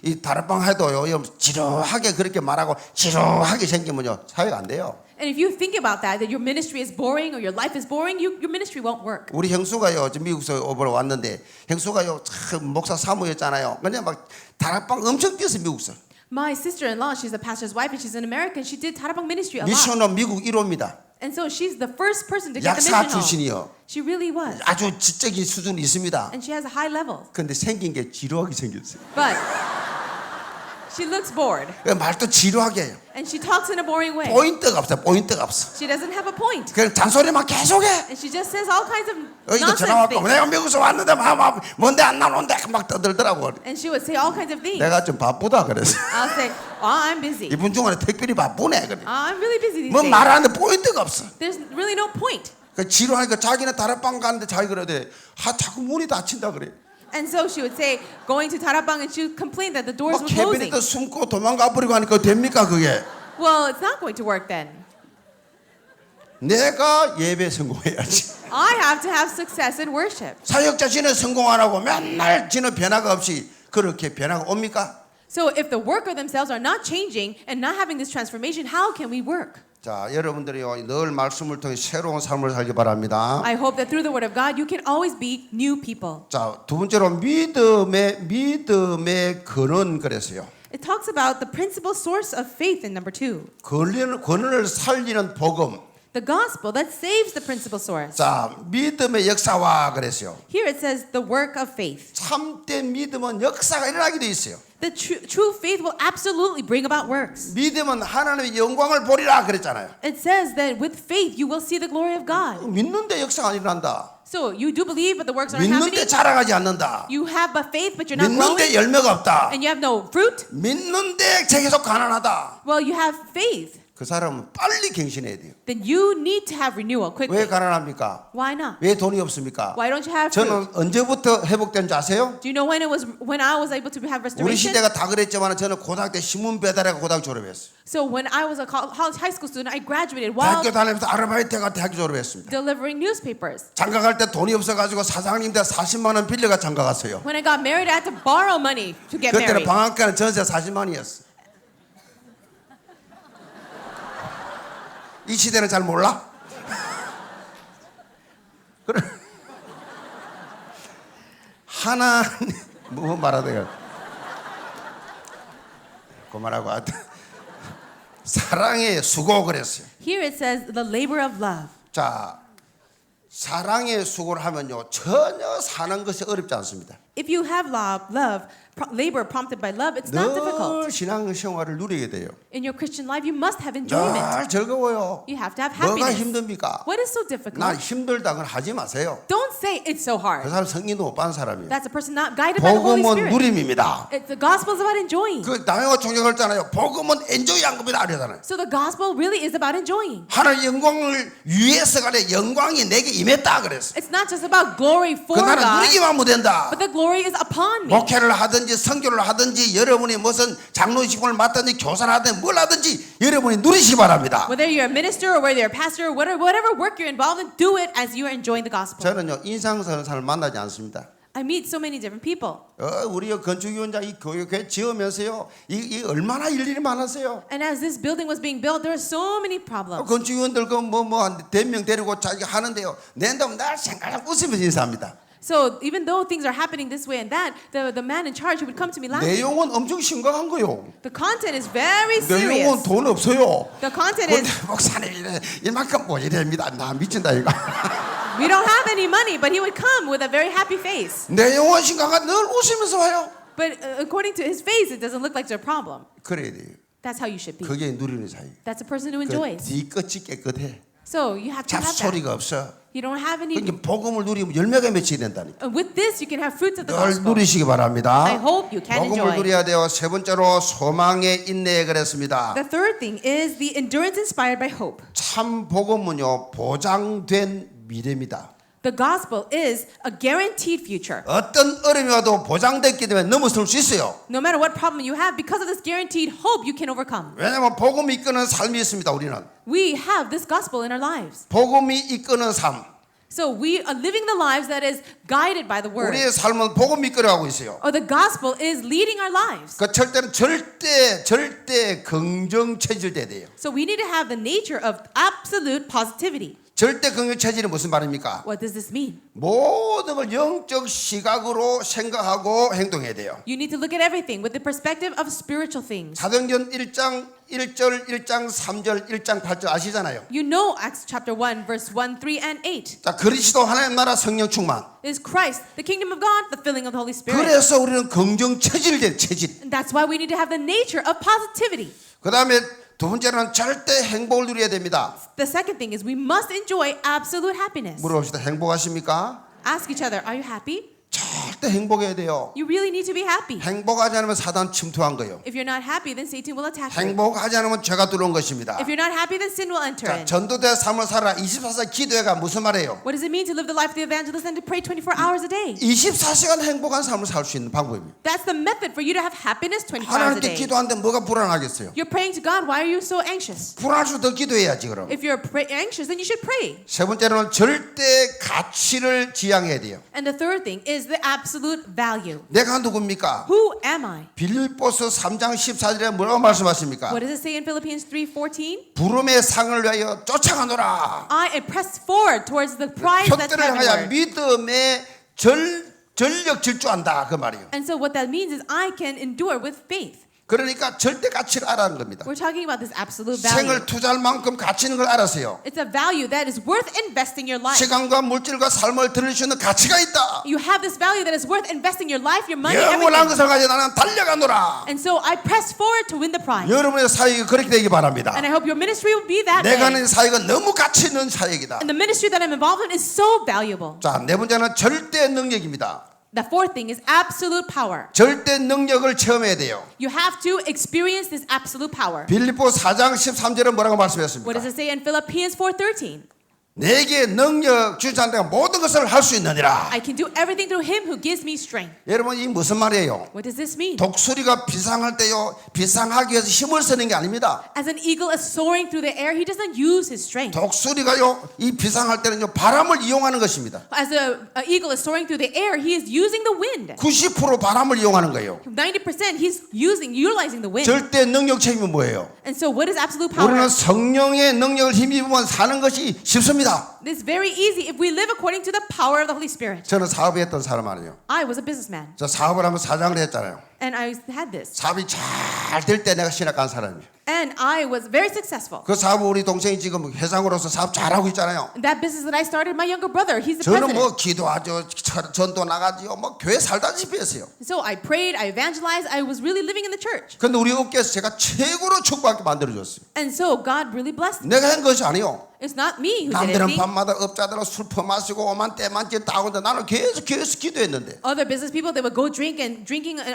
이 다락방 해도요, 지루하게 그렇게 말하고 지루하게 생기면요, 사역 안 돼요. And if you think about that your ministry is boring or your life is boring, your ministry won't work. 우리 형수가요, 저 미국에서 오버로 왔는데 형수가요, 참 목사 사모였잖아요. 그냥 막 다락방 엄청 뛰어서 미국에서. My sister-in-law, she's a pastor's wife and she's an American. She did Tarabang ministry a lot. 미션은 미국 1호입니다. And so she's the first person to get the 약사 mission hall. 출신이요. She really was. 아주 지적인 수준이 있습니다. And she has a high level. 근데 생긴 게 지루하게 생겼어요. But she looks bored. 말도 지루하게 해요. And she talks in a boring way. 포인트가 없어요. 포인트가 없어. She doesn't have a point. 그냥 잔소리만 계속해. And she just says all kinds of 여기도 전화 nonsense 왔고 things. 내가 미국에서 왔는데 막 뭔데 안 나오는데 막 떠들더라고. And she would say all kinds of things. 내가 좀 바쁘다 그래서. I'll say, I'm busy. 이분 중간에 특별히 바쁘네 그래. I'm really busy these 뭐 days. 말하는데 포인트가 없어. There's really no point. 그 지루하니까 자기는 다락방 가는데 자기 그래야 돼. 자꾸 문이 닫힌다 그래. And so she would say, going to Tarabang, and she would complain that the doors 막 were closing. 캐비넷도 숨고 도망가 버리고 하니까 됩니까 그게? Well, it's not going to work then. 내가 예배 성공해야지. I have to have success in worship. 사역자 지는 성공 안 하고 맨날 지는 변화가 없이 그렇게 변화가 옵니까? So if the worker themselves are not changing and not having this transformation, how can we work? 자, 여러분들이요 늘 말씀을 통해 새로운 삶을 살기 바랍니다. I hope that through the word of God, you can always be new people. 자, 두 번째로 믿음의 근원 그랬어요. It talks about the principal source of faith in number 2. 근원을 살리는 복음. The gospel that saves the principal source. 자, 믿음의 역사와 그랬어요. Here it says the work of faith. 참된 믿음은 역사가 일어나게 돼 있어요. The true faith will absolutely bring about works. 믿음은 하나님의 영광을 보리라 그랬잖아요. It says that with faith you will see the glory of God. 믿는데 역사가 안 일어난다. So you do believe, but the works aren't 믿는데 happening. 자라가지 않는다. You have a faith, but you're not 믿는데 growing, 열매가 없다. and you have no fruit. 믿는데 계속 가난하다. Well, you have faith. 그 사람은 빨리 갱신해야 돼요. Then you need to have renewal quickly. 왜 가난합니까? Why not? 왜 돈이 없습니까? Why don't you have fruit? 저는 언제부터 회복된 줄 아세요? Do you know when I was able to have 우리 restoration? 시대가 다 그랬지만 저는 고등학교 때 신문 배달하고 고등학교 졸업했어요. So when I was a college high school student, I graduated while 대학교 다니면서 아르바이트가 대학교 졸업했습니다. delivering newspapers. 장가 갈 때 돈이 없어가지고 사장님한테 40만 원 빌려가 장가 갔어요. When I got married, I had to borrow money to get 그때는 married. 방학간에 전세 40만 원이었어. 이 시대는 잘 몰라? 그래. 하나님 뭐 말하다가 그만하고 하여튼 사랑의 수고 그랬어요. Here it says the labor of love. 자, 사랑의 수고를 하면요 전혀 사는 것이 어렵지 않습니다. If you have labor prompted by love, it's not difficult. 늘 신앙생활을 누리게 돼요. In your Christian life, you must have enjoyment. 늘 즐거워요. You have to have 뭐가 happiness. 힘듭니까? What is so difficult? 난 힘들다 그건 하지 마세요. Don't say it's so 그 hard. 사람 성경도 못 받은 사람이에요. That's a person not guided by the Holy 복음은 Spirit. 누림입니다. The gospel is about enjoying. 그 남영어 총회할 잖아요. 복음은 엔조이 한 겁니다. 이러잖아요. So the gospel really is about enjoying. 하나님 영광을 위해서가 아니라 영광이 내게 임했다 그랬어. It's not just about glory for 그 나는 God, 누리기만 하면 된다. but the glory is upon me. 목회를 하든지 선교를 하든지 여러분이 무슨 장로직분을 맡든지 교사를 하든지 뭘 하든지 여러분이 누리시기 바랍니다. Whether you're a minister or whether you're a pastor, whatever work you're involved in, do it as you are enjoying the gospel. 저는요 인상 쓰는 사람을 만나지 않습니다. I meet so many different people. 우리 건축위원장 이 교회 지으면서요 이 얼마나 일일이 많았어요. And as this building was being built, there were so many problems. 건축위원들 그뭐한 100명 데리고 자기가 하는데요. 낸다면 날 생각하고 웃으면서 인사합니다. So even though things are happening this way and that, the man in charge who would come to me laughing. 내용은 엄청 심각한 거요. The content is very 내용은 serious. 돈 없어요. The content 근데 is 목사님 이만큼 뭐 이래입니다. 나 미친다 이거. We don't have any money, but he would come with a very happy face. 내 영혼 신강가 늘 웃으면서 와요. But according to his face, it doesn't look like there's a problem. 그래야 돼요. That's how you should be. 그게 누리는 사이. That's a person who 그 enjoys. 뒤끝이 깨끗해. So you have to have that. 잡소리가 없어. You don't have any. 그러니까 복음을 누리면 열매가 맺히게 된다니까. With this, you can have fruits of the 늘 gospel. 누리시기 바랍니다. I hope you can 복음을 enjoy. 누려야 돼요. 세 번째로 소망의 인내에 그랬습니다. The third thing is the endurance inspired by hope. 참 복음은요 보장된 미래입니다. The gospel is a guaranteed future. 어떤 어려움이 와도 보장됐기 때문에 넘어설 수 있어요. No matter what problem you have, because of this guaranteed hope, you can overcome. 왜냐하면 복음이 이끄는 삶이 있습니다. 우리는 We have this gospel in our lives. 복음이 이끄는 삶. So we are living the lives that is guided by the word. 우리의 삶은 복음이 이끌어가고 있어요. Or the gospel is leading our lives. 그 절대는 절대 긍정 체질돼야 돼요. So we need to have the nature of absolute positivity. 절대 긍정 체질이 무슨 말입니까? What does this mean? 모든 걸 영적 시각으로 생각하고 행동해야 돼요. You need to look at everything with the perspective of spiritual things. 사도행전 1장 1절, 1장 3절, 1장 8절 아시잖아요. You know Acts chapter 1, verse 1, 3, and 8. 자, 그리스도 하나님 나라 성령 충만. It is Christ, the kingdom of God, the filling of the Holy Spirit. 그래서 우리는 긍정 체질이 체질. And that's why we need to have the nature of positivity. 그다음에 두 번째는 절대 행복을 누려야 됩니다. The second thing is we must enjoy absolute happiness. 물어봅시다. 행복하십니까? Ask each other, are you happy? 절대 행복해야 돼요. You really need to be happy. 행복하지 않으면 사단 침투한 거예요. If you're not happy, then Satan will attack you. 행복하지 않으면 죄가 들어온 것입니다. If you're not happy, then sin will enter 자, in. 전도대 삶을 살아 24시간 기도회가 무슨 말이에요? What does it mean to live the life of the evangelist and to pray 24 hours a day? 24시간 행복한 삶을 살 수 있는 방법입니다. That's the method for you to have happiness 24 hours a 하나님께 day. 기도하는데 뭐가 불안하겠어요? You're praying to God. Why are you so anxious? 불안할수록 더 기도해야지 그럼. If you're anxious, then you should pray. 세 번째로는 절대 가치를 지향해야 돼요. And the third thing is the absolute value. 내가 누굽니까? Who am I? 빌립보서 3장 14절에 뭐라고 말씀하십니까? What does it say in Philippians 3:14? 부름의 상을 위하여 쫓아가노라. I press forward towards the prize that's 표대를 향하여 heavenward. 믿음의 전력 질주한다 그 말이에요. And so what that means is I can endure with faith. 그러니까 절대 가치를 알아는 겁니다. We're talking about this absolute value. 생을 투자할 만큼 가치 있는 걸 알아서요. It's a value that is worth investing your life. 시간과 물질과 삶을 드릴 수 있는 가치가 있다. You have this value that is worth investing your life, your money, 영원한 everything. 것을 가지고 나는 달려가노라. And so I press forward to win the prize. 여러분의 사역이 그렇게 되기 바랍니다. And I hope your ministry will be that 내가 way. 하는 사역은 너무 가치 있는 사역이다. And the ministry that I'm involved in is so valuable. 자, 네 번째는 절대 능력입니다. The fourth thing is absolute power. 절대 능력을 체험해야 돼요. You have to experience this absolute power. 빌립보 4장 13절은 뭐라고 What does 말씀했습니까? it say in Philippians 4:13? 내게 능력 주신 자가 모든 것을 할 수 있느니라. I can do everything through him who gives me strength. 여러분 이 무슨 말이에요? What does this mean? 독수리가 비상할 때요 비상하기 위해서 힘을 쓰는 게 아닙니다. As an eagle is soaring through the air, he doesn't use his strength. 독수리가요 이 비상할 때는요 바람을 이용하는 것입니다. As an eagle is soaring through the air, he is using the wind. 90% 바람을 이용하는 거예요. 90% he's utilizing the wind. 절대 능력 체험이 뭐예요? And so what is absolute power? 우리는 성령의 능력을 힘입으면 사는 것이 쉽습니다. It's very easy if we live according to the power of the Holy Spirit. 저는 사업했던 사람 아니에요. I was a businessman 저 사업을 하면 사장을 했잖아요. and I had this. 사업이 잘 될 때 내가 신학 간 사람이에요. And I was very successful. 그 사업을 우리 동생이 지금 회장으로서 사업 잘하고 있잖아요. That business that I started, my younger brother, he's the 저는 president. 뭐 기도하죠, 전도 나가지요, 뭐 교회 살다시피 했어요. So I prayed, I evangelized, I was really living in the church. 근데 우리 업계에서 제가 최고로 축복하게 만들어줬어요. And so God really blessed me. 내가 한 것이 아니요. It's not me who did 남들은 anything. 밤마다 업자들은 술 퍼마시고 오만 때만째 따오는데 나는 계속 기도했는데 Other business people, they would go drinking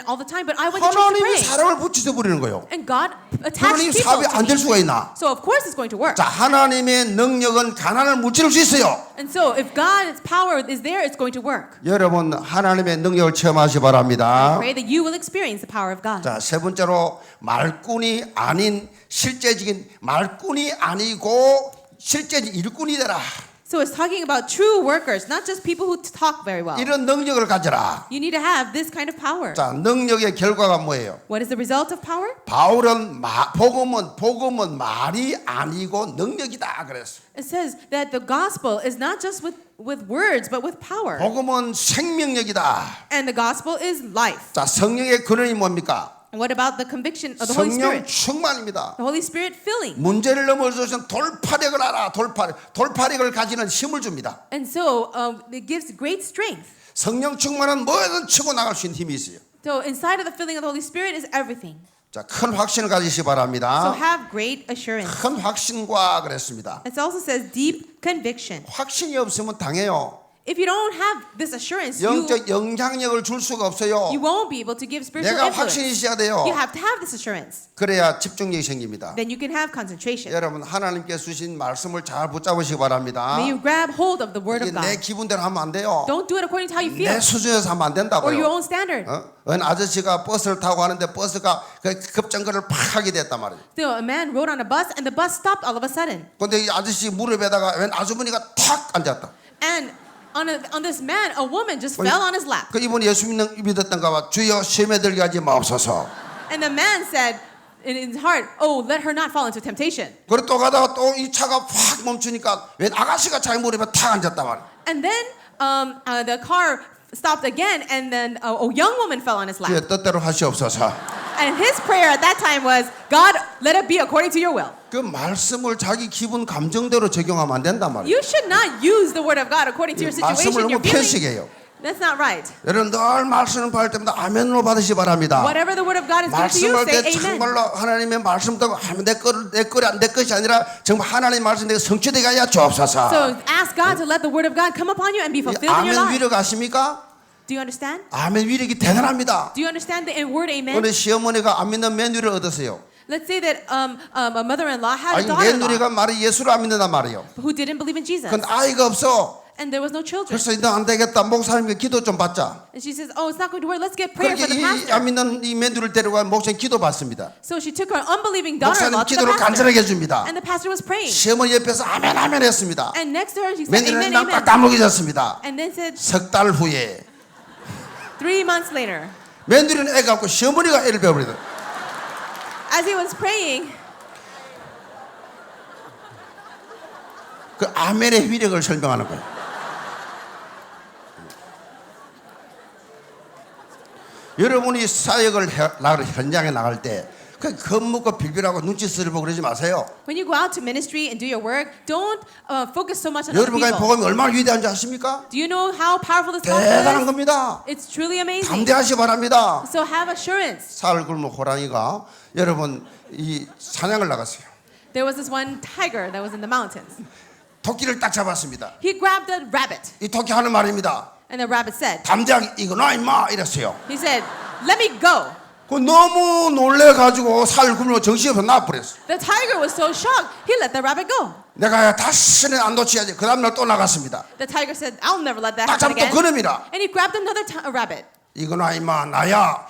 all the time, but I went to church to 하나님이 pray. 사람을 붙이셔 버리는 거예요. And God attached 그러니 people 사업이 to 안 될 me. 수가 있나? So of course it's going to work. 자, 하나님의 능력은 가난을 무찌를 수 있어요. And so if God's power is there, it's going to work. 여러분 하나님의 능력을 체험하시기 바랍니다. Pray that you will experience the power of God. 자, 세 번째로 말꾼이 아닌 실제적인 말꾼이 아니고 실제적인 일꾼이 되라. So it's talking about true workers, not just people who talk very well. 이런 능력을 가져라. You need to have this kind of power. 자, 능력의 결과가 뭐예요? What is the result of power? 바울은 복음은 말이 아니고 능력이다 그랬어. It says that the gospel is not just with words, but with power. 복음은 생명력이다. And the gospel is life. 자, 성령의 근원이 뭡니까? What about the conviction of the Holy 성령 Spirit? 충만입니다. The Holy Spirit filling. 문제를 넘어서서 돌파력을 알아. 돌파력을 가지는 힘을 줍니다. And so it gives great strength. 성령 충만은 뭐든 치고 나갈 수 있는 힘이 있어요. So inside of the filling of the Holy Spirit is everything. 자, 큰 확신을 가지시 So 바랍니다. have great assurance. 큰 확신과 그랬습니다. It also says deep conviction. 확신이 없으면 당해요. If you don't have this assurance, you 영적 영향력을 줄 수가 없어요. won't be able to give spiritual 내가 influence. 확신이 있어야 돼요. You have to have this assurance. 그래야 집중력이 생깁니다. Then you can have concentration. 여러분 하나님께 주신 말씀을 잘 붙잡으시기 바랍니다. May you grab hold of the Word 이게 of God. 내 기분대로 하면 안 돼요. Don't do it according to how you feel 내 수준에서 하면 안 or your 된다고요. own standard. 어느 아저씨가 버스를 타고 가는데 버스가 급정거를 팍 하게 됐단 말이에요. So a man rode on a bus and the bus stopped all of a sudden. 근데 이 아저씨 무릎에다가 웬 아주머니가 탁 앉았다. And on this man, a woman just fell on his lap. 그 이분이 예수 믿었던가 봐. 주여 시험에 들게 하지 마옵소서. And the man said in his heart, "Oh, let her not fall into temptation." 그리고 또 가다가 또 이 차가 확 멈추니까 웬 아가씨가 자기 무릎에 탁 앉았단 말이에요. And then the car stopped again, and then a young woman fell on his lap. 주여 뜻대로 하시옵소서. And his prayer at that time was, "God, let it be according to your will." 그 말씀을 자기 기분 감정대로 적용하면 안 된단 말이에요. You should not use the word of God according to your 말씀을 situation, your 너무 feeling. 편식해요. That's not right. 여러분 늘 말씀을 받을 때마다 아멘으로 받으시 바랍니다. Whatever the word of God is given to you, 말씀할 say 때 amen. 정말로 하나님의 말씀 듣고 내 것이 아니라 정말 하나님의 말씀 내가 성취되게 하여 주옵소서. So ask God to let the word of God come upon you and be fulfilled in your 아멘 life. 위력 아십니까? Do you understand? 아멘 위력이 대단합니다. Do you understand the word amen? 오늘 시어머니가 안 믿는 며느리를 얻었어요. Let's say that a mother-in-law had a 아니 daughter-in-law 며느리가 말이 예수를 안 믿는단 말이에요. who didn't believe in Jesus, 근데 아이가 없어. and there was no children. 그래서 너 안 되겠다. 목사님께 기도 좀 받자. And she says, "Oh, it's not going to work. Let's get prayer for 그렇게 the 이 pastor." 안 믿는 이 며느리를 데려가 목사님 기도 받습니다. So she took her unbelieving 목사님 daughter-in-law to the 기도를 pastor, 간절하게 해줍니다. and the pastor was praying. 시어머니 옆에서 아멘 아멘 했습니다. And next to her, she said, 며느리는 "Amen, 난 amen." 깜깜하게졌습니다. And then said, 석 달 후에 3 months later, 며느리는 애 갖고 시어머니가 애를 배워버리다. as he was praying, 그 아멘의 위력을 설명하는 거예요. 여러분이 사역을 현장에 나갈 때 그 겁먹고 빌빌하고 눈치 쓰려고 그러지 마세요. when you go out to ministry and do your work, don't focus so much on other 여러분과 people. 복음이 얼마나 위대한지 아십니까? Do you know how powerful this 대단한 gospel is? 겁니다. It's truly amazing. 담대하시 바랍니다. So have assurance. 살 굶은 호랑이가 여러분 이 사냥을 나갔어요. There was this one tiger that was in the mountains. 토끼를 딱 잡았습니다. He grabbed a rabbit, 이 토끼 하는 말입니다. and the rabbit said, 담대하게 이거 놔 임마 이랬어요. he said, "Let me go." 그 너무 놀래가지고 살 굶고 정신이 없어 나버렸어. The tiger was so shocked, he let the rabbit go. 내가 다시는 안 놓치야지. 그 다음날 또 나갔습니다. The tiger said, "I'll never let that 딱 happen 잡고 또 again." 그놈이라. And he grabbed another rabbit. 이거 놔 임마 나야.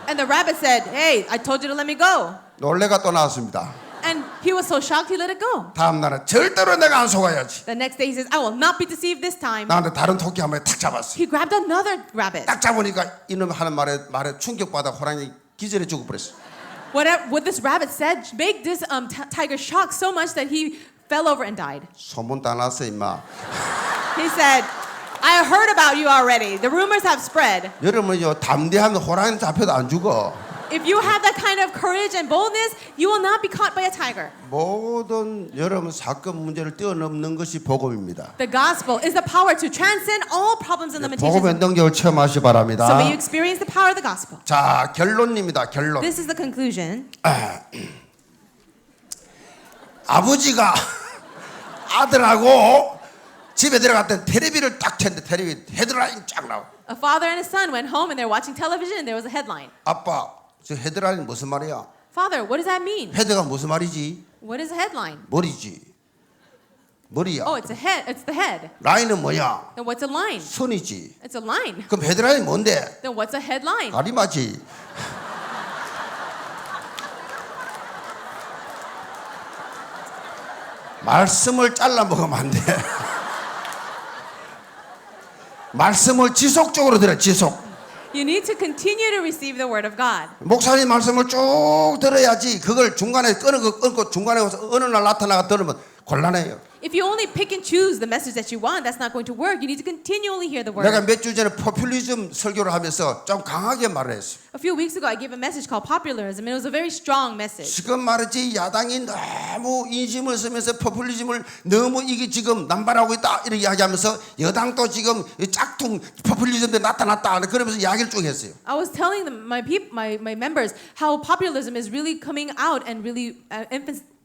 And the rabbit said, "Hey, I told you to let me go." 놀래가 또 나왔습니다. And he was so shocked, he let it go. 다음 날은 절대로 내가 안 속아야지. The next day, he says, "I will not be deceived this time." 나한테 다른 토끼 한 마리 탁 잡았어. He grabbed another rabbit. 딱 잡으니까 이놈 하는 말에 충격받아 호랑이 기절해 죽어버렸어. What this rabbit said made this tiger shocked so much that he fell over and died. 소문 다 났어 임마. He said, "I heard about you already. The rumors have spread." 여러분요 담대하면 호랑이는 잡혀도 안 죽어. If you have that kind of courage and boldness, you will not be caught by a tiger. 모든 여러분 사건 문제를 뛰어넘는 것이 복음입니다. The gospel is the power to transcend all problems and limitations. 복음의 능력을 체험하시 바랍니다. So may you experience the power of the gospel. 자 결론입니다. 결론. This is the conclusion. 아버지가 아들하고 집에 들어갔더니 텔레비를 딱 켰는데 텔레비 헤드라인 쫙 나와. A father and a son went home and they're watching television and there was a headline. 아빠 저 헤드라인 무슨 말이야? Father, what does that mean? 헤드가 무슨 말이지? What is a headline? 머리지. 머리야. Oh, it's a head. It's the head. 라인은 뭐야? Then what's a line? 선이지. It's a line. 그럼 헤드라인이 뭔데? Then what's a headline? 가리마지. 말씀을 잘라 먹으면 안 돼. 말씀을 지속적으로 들어. 지속. You need to continue to receive the word of God. 목사님 말씀을 쭉 들어야지. 그걸 중간에 끊고 중간에 어느 날 나타나가 들으면 곤란해요. If you only pick and choose the message that you want, that's not going to work. You need to continually hear the 내가 word. 몇 주 전에 포퓰리즘 설교를 하면서 좀 강하게 말을 했어요. A few weeks ago, I gave a message called popularism, and it was a very strong message. 지금 말이지 야당이 너무 인심을 쓰면서 포퓰리즘을 너무 이게 지금 남발하고 있다 이렇게 이야기하면서 여당도 지금 이 짝퉁 포퓰리즘에 나타났다 그러면서 이야기를 쭉 했어요. I was telling them, my members, how populism is really coming out and really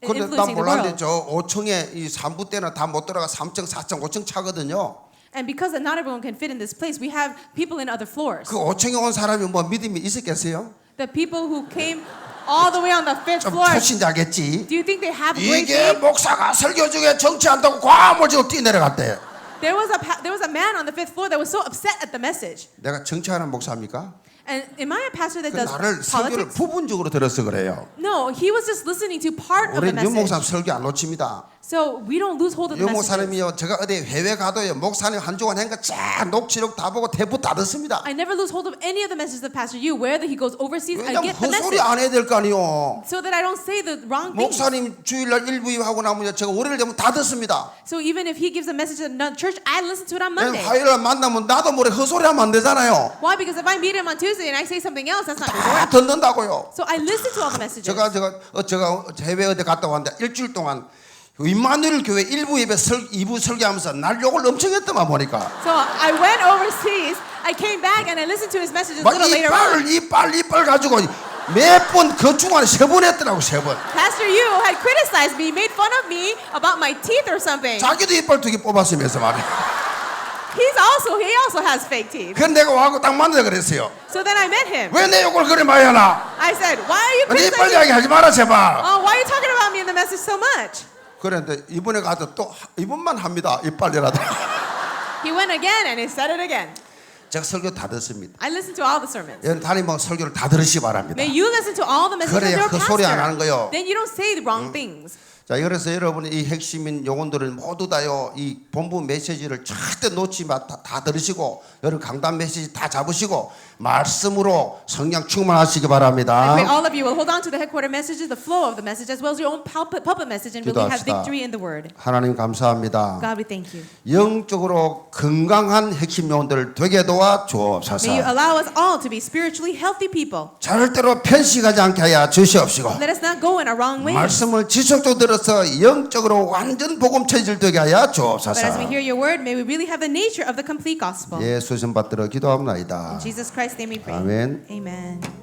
근데 난 influencing the 몰랐는데 world. 저 5층에 이 3부 때는 다 못 들어가 3층, 4층, 5층 차거든요. And because not everyone can fit in this place, we have people in other floors. 그 5층에 온 사람이 뭐 믿음이 있었겠어요? The people who came all the way on the fifth 좀 floor, 초신자겠지. do you think they have great 이게 faith? 목사가 설교 중에 정치한다고 과음을 지고 뛰내려갔대. There was a man on the fifth floor that was so upset at the message. 내가 정치하는 목사입니까? And am I a pastor that 그 does 나를 설교를 politics? 부분적으로 들어서 그래요. No, he was just listening to part of 우리 the 윤 message. 목사님 설교 안 놓칩니다. So we don't lose hold of the 윤 message. 목사님이요, 제가 어디 해외 가도요, 목사님 한 주간 한거 쫙 녹취록 다 보고 대부 다 듣습니다. I never lose hold of any of the messages of Pastor Yu. Wherever he goes overseas, I 왜냐면 get the 헛소리 message. 안 해야 될 거 아니요. So that I don't say the wrong things. 목사님 주일날 일부임하고 나면 제가 월요일 되면 다 듣습니다. So even if he gives a message at another church, I listen to it on 왜냐면 Monday. 화요일날 만나면 나도 모르게 헛소리 하면 안 되잖아요. Why? Because if I meet him on Tuesday and I say something else, that's not going to 다 work. 듣는다고요. So I listen to all the messages. 제가 해외 어디 갔다 왔는데 일주일 동안 임마누엘 교회 1부 예배 2부 설교하면서 날 욕을 엄청 했더만 보니까 So I went overseas. I came back and I listened to his messages a 막 little later on. 이빨 가지고 몇 번 그 중간에 3번 했더라고 3번. Pastor Yu had criticized me, made fun of me about my teeth or something. 자기도 이빨 2개 뽑았으면서 말이야. He also has fake teeth. 그래서 내가 와고 딱 만나자 그랬어요. So then I met him. 왜 내 욕을 그래 많이 하나? I said, why are you 네 이빨 criticizing? 이야기 하지 마라 제발. Why are you talking about me in the message so much? 그런데 이번에 가서 또 이번만 합니다. 이빨이라도. He went again and he said it again. 제가 설교 다 듣습니다. I listened to all the sermons. 여러분 다니면 설교를 다 들으시기 바랍니다. May you listen to all the messages of 그래야 your 헛소리 안 하는 pastor. 거요. Then you don't say the wrong things. 자, 그래서 여러분이 이 핵심인 용어들을 모두 다요. 이 본부 메시지를 절대 놓지 마. 다 들으시고 여러분 강단 메시지 다 잡으시고 말씀으로 성령 충만하시기 I 바랍니다. pray all of you will hold on to the headquarter messages, the flow of the message, as well as your own puppet message, and really have 기도합시다. victory in the word. 하나님 감사합니다. God, we thank you. 영적으로 건강한 핵심 용어들 되게 도와 May you 주옵소서. allow us all to be spiritually healthy people. 절대로 편식하지 않게 하여 주시옵시고 Let us not go in a wrong way. 말씀을 지속적으로 들어서 영적으로 완전 복음 체질 되게 하여 But as 주옵소서. we hear your word, may we really have the nature of the complete gospel. 예수 좀 받들어 기도합니다. In Jesus Christ's name we pray. 아멘. Amen.